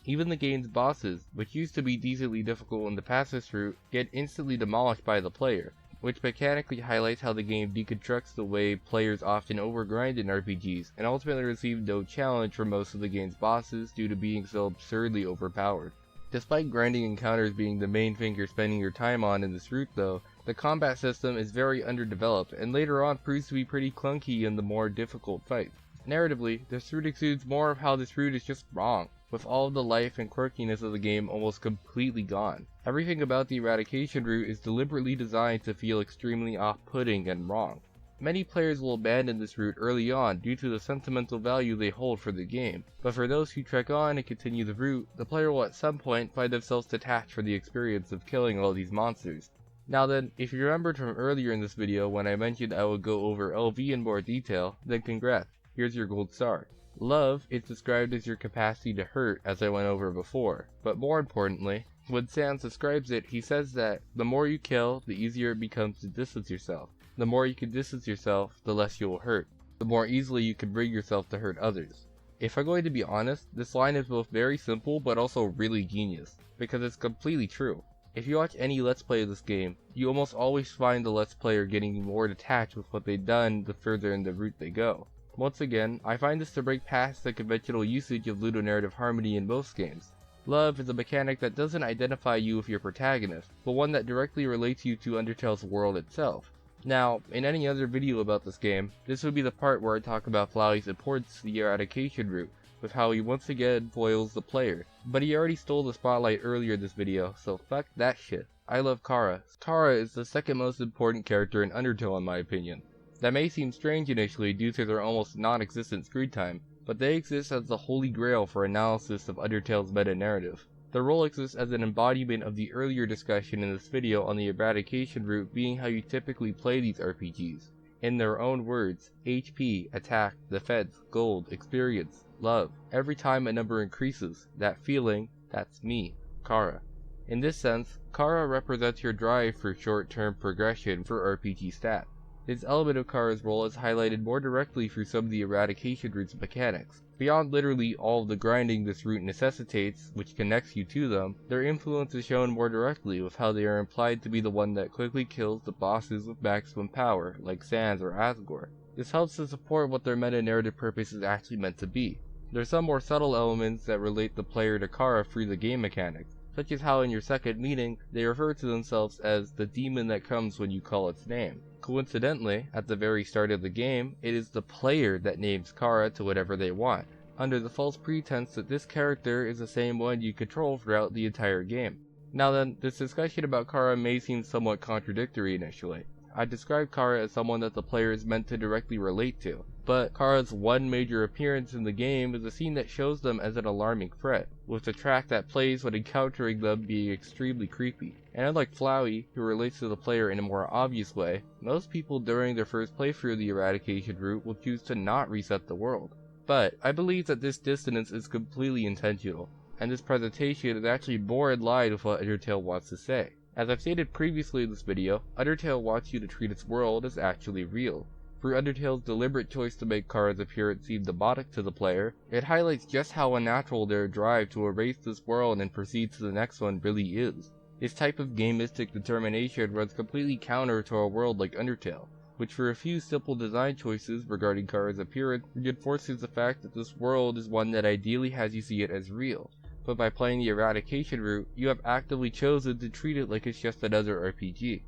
Even the game's bosses, which used to be decently difficult in the pacifist route, get instantly demolished by the player, which mechanically highlights how the game deconstructs the way players often overgrind in RPGs, and ultimately receive no challenge from most of the game's bosses due to being so absurdly overpowered. Despite grinding encounters being the main thing you're spending your time on in this route though, the combat system is very underdeveloped, and later on proves to be pretty clunky in the more difficult fights. Narratively, this route exudes more of how this route is just wrong, with all of the life and quirkiness of the game almost completely gone. Everything about the eradication route is deliberately designed to feel extremely off-putting and wrong. Many players will abandon this route early on due to the sentimental value they hold for the game, but for those who trek on and continue the route, the player will at some point find themselves detached from the experience of killing all these monsters. Now then, if you remembered from earlier in this video when I mentioned I would go over LV in more detail, then congrats, here's your gold star. Love is described as your capacity to hurt, as I went over before, but more importantly, when Sans describes it, he says that the more you kill, the easier it becomes to distance yourself. The more you can distance yourself, the less you will hurt. The more easily you can bring yourself to hurt others. If I'm going to be honest, this line is both very simple but also really genius, because it's completely true. If you watch any Let's Play of this game, you almost always find the Let's Player getting more detached with what they've done the further in the route they go. Once again, I find this to break past the conventional usage of Ludonarrative Harmony in most games. Love is a mechanic that doesn't identify you with your protagonist, but one that directly relates you to Undertale's world itself. Now, in any other video about this game, this would be the part where I talk about Flowey's importance to the eradication route, with how he once again foils the player. But he already stole the spotlight earlier in this video, so fuck that shit. I love Kara. Kara is the second most important character in Undertale in my opinion. That may seem strange initially due to their almost non-existent screen time, but they exist as the holy grail for analysis of Undertale's meta-narrative. Their role exists as an embodiment of the earlier discussion in this video on the eradication route being how you typically play these RPGs. In their own words, HP, attack, defense, gold, experience, love. Every time a number increases, that feeling, that's me, Kara. In this sense, Kara represents your drive for short-term progression for RPG stat. This element of Kara's role is highlighted more directly through some of the eradication route's mechanics. Beyond literally all of the grinding this route necessitates, which connects you to them, their influence is shown more directly with how they are implied to be the one that quickly kills the bosses with maximum power, like Sans or Asgore. This helps to support what their meta-narrative purpose is actually meant to be. There are some more subtle elements that relate the player to Kara through the game mechanics, such as how in your second meeting, they refer to themselves as the demon that comes when you call its name. Coincidentally, at the very start of the game, it is the player that names Kara to whatever they want, under the false pretense that this character is the same one you control throughout the entire game. Now then, this discussion about Kara may seem somewhat contradictory initially. I describe Kara as someone that the player is meant to directly relate to, but Kara's one major appearance in the game is a scene that shows them as an alarming threat, with the track that plays when encountering them being extremely creepy. And unlike Flowey, who relates to the player in a more obvious way, most people during their first playthrough of the eradication route will choose to not reset the world. But I believe that this dissonance is completely intentional, and this presentation is actually more in line with what Undertale wants to say. As I've stated previously in this video, Undertale wants you to treat its world as actually real. Through Undertale's deliberate choice to make Kara's appearance seem demonic to the player, it highlights just how unnatural their drive to erase this world and proceed to the next one really is. This type of gamistic determination runs completely counter to a world like Undertale, which for a few simple design choices regarding Kara's appearance reinforces the fact that this world is one that ideally has you see it as real. But by playing the eradication route, you have actively chosen to treat it like it's just another RPG.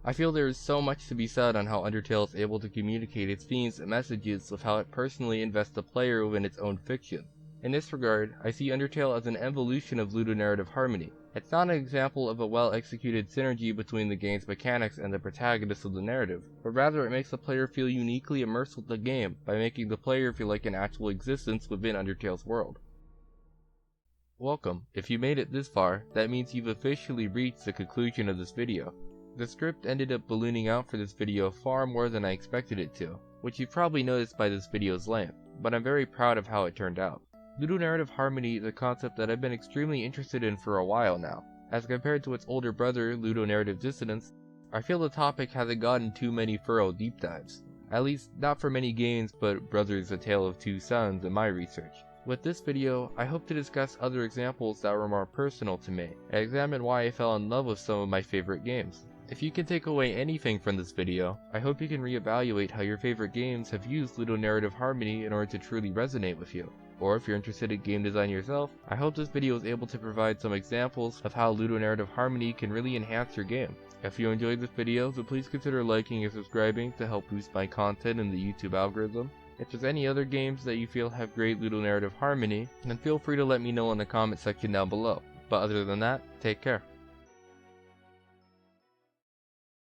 I feel there is so much to be said on how Undertale is able to communicate its themes and messages with how it personally invests the player within its own fiction. In this regard, I see Undertale as an evolution of Ludonarrative Harmony. It's not an example of a well-executed synergy between the game's mechanics and the protagonist of the narrative, but rather it makes the player feel uniquely immersed with the game by making the player feel like an actual existence within Undertale's world. Welcome. If you made it this far, that means you've officially reached the conclusion of this video. The script ended up ballooning out for this video far more than I expected it to, which you've probably noticed by this video's length, but I'm very proud of how it turned out. Ludonarrative Harmony is a concept that I've been extremely interested in for a while now. As compared to its older brother, Ludonarrative Dissonance, I feel the topic hasn't gotten too many thorough deep dives. At least, not for many games but Brothers A Tale of Two Sons in my research. With this video, I hope to discuss other examples that were more personal to me, and examine why I fell in love with some of my favorite games. If you can take away anything from this video, I hope you can reevaluate how your favorite games have used Ludonarrative Harmony in order to truly resonate with you. Or if you're interested in game design yourself, I hope this video is able to provide some examples of how Ludonarrative Harmony can really enhance your game. If you enjoyed this video, so please consider liking and subscribing to help boost my content in the YouTube algorithm. If there's any other games that you feel have great Ludonarrative Harmony, then feel free to let me know in the comment section down below. But other than that, take care.